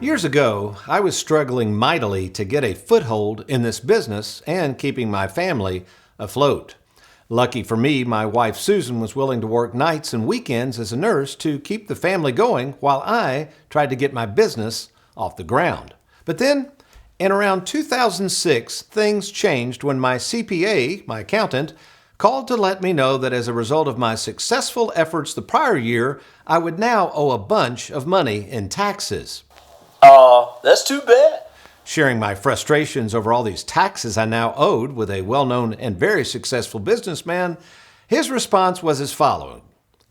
Years ago, I was struggling mightily to get a foothold in this business and keeping my family afloat. Lucky for me, my wife Susan was willing to work nights and weekends as a nurse to keep the family going while I tried to get my business off the ground. But then, in around 2006, things changed when my CPA, my accountant, called to let me know that as a result of my successful efforts the prior year, I would now owe a bunch of money in taxes. That's too bad. Sharing my frustrations over all these taxes I now owed with a well-known and very successful businessman, his response was as following.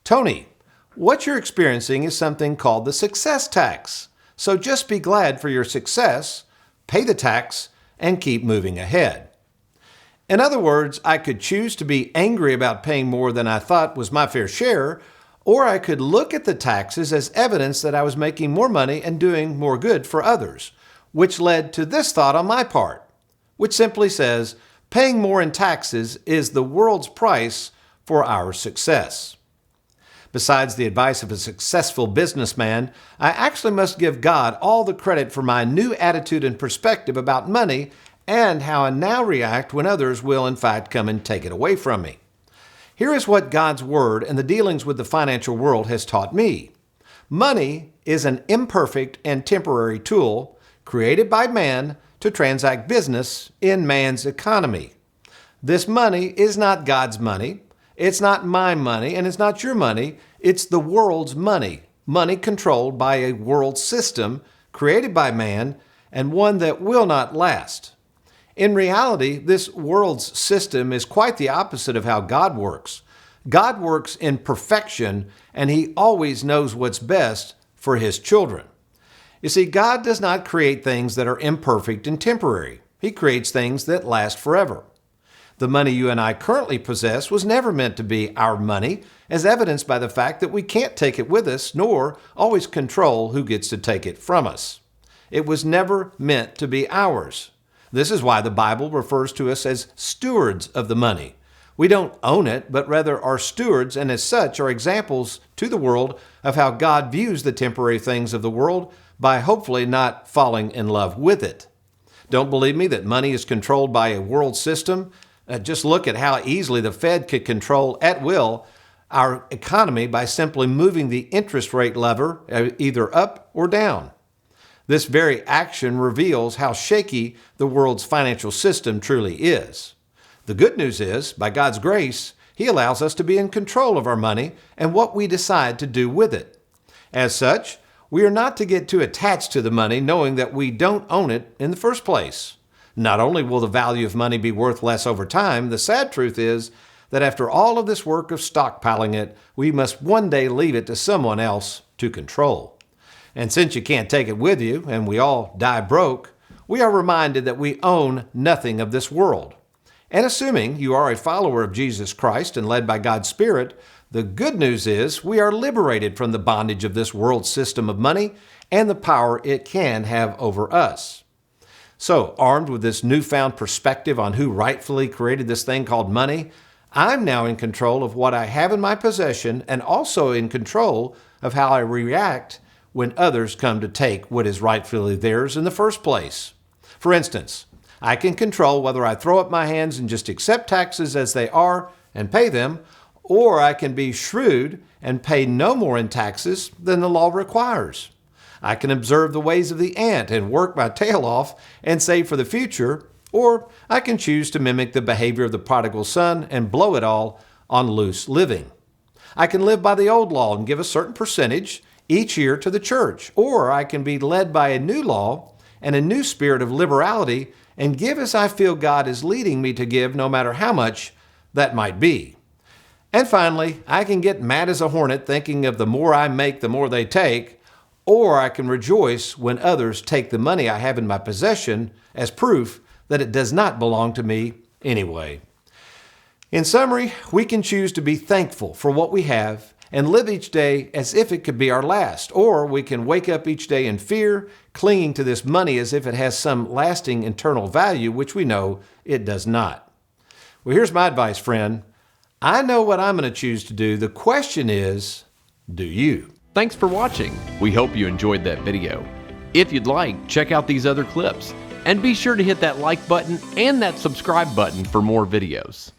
Tony, what you're experiencing is something called the success tax. So just be glad for your success, pay the tax, and keep moving ahead. In other words, I could choose to be angry about paying more than I thought was my fair share, or I could look at the taxes as evidence that I was making more money and doing more good for others, which led to this thought on my part, which simply says, paying more in taxes is the world's price for our success. Besides the advice of a successful businessman, I actually must give God all the credit for my new attitude and perspective about money and how I now react when others will in fact come and take it away from me. Here is what God's Word and the dealings with the financial world has taught me. Money is an imperfect and temporary tool created by man to transact business in man's economy. This money is not God's money, it's not my money, and it's not your money, it's the world's money, money controlled by a world system created by man and one that will not last. In reality, this world's system is quite the opposite of how God works. God works in perfection, and He always knows what's best for His children. You see, God does not create things that are imperfect and temporary. He creates things that last forever. The money you and I currently possess was never meant to be our money, as evidenced by the fact that we can't take it with us, nor always control who gets to take it from us. It was never meant to be ours. This is why the Bible refers to us as stewards of the money. We don't own it, but rather are stewards, and as such are examples to the world of how God views the temporary things of the world by hopefully not falling in love with it. Don't believe me that money is controlled by a world system? Just look at how easily the Fed could control at will our economy by simply moving the interest rate lever either up or down. This very action reveals how shaky the world's financial system truly is. The good news is, by God's grace, He allows us to be in control of our money and what we decide to do with it. As such, we are not to get too attached to the money knowing that we don't own it in the first place. Not only will the value of money be worth less over time, the sad truth is that after all of this work of stockpiling it, we must one day leave it to someone else to control. And since you can't take it with you, and we all die broke, we are reminded that we own nothing of this world. And assuming you are a follower of Jesus Christ and led by God's Spirit, the good news is we are liberated from the bondage of this world system of money and the power it can have over us. So, armed with this newfound perspective on who rightfully created this thing called money, I'm now in control of what I have in my possession and also in control of how I react when others come to take what is rightfully theirs in the first place. For instance, I can control whether I throw up my hands and just accept taxes as they are and pay them, or I can be shrewd and pay no more in taxes than the law requires. I can observe the ways of the ant and work my tail off and save for the future, or I can choose to mimic the behavior of the prodigal son and blow it all on loose living. I can live by the old law and give a certain percentage each year to the church, or I can be led by a new law and a new spirit of liberality and give as I feel God is leading me to give, no matter how much that might be. And finally, I can get mad as a hornet thinking of the more I make, the more they take, or I can rejoice when others take the money I have in my possession as proof that it does not belong to me anyway. In summary, we can choose to be thankful for what we have and live each day as if it could be our last, or we can wake up each day in fear, clinging to this money as if it has some lasting internal value, which we know it does not. Well, here's my advice, friend. I know what I'm going to choose to do. The question is, do you? Thanks for watching. We hope you enjoyed that video. If you'd like, check out these other clips. And be sure to hit that like button and that subscribe button for more videos.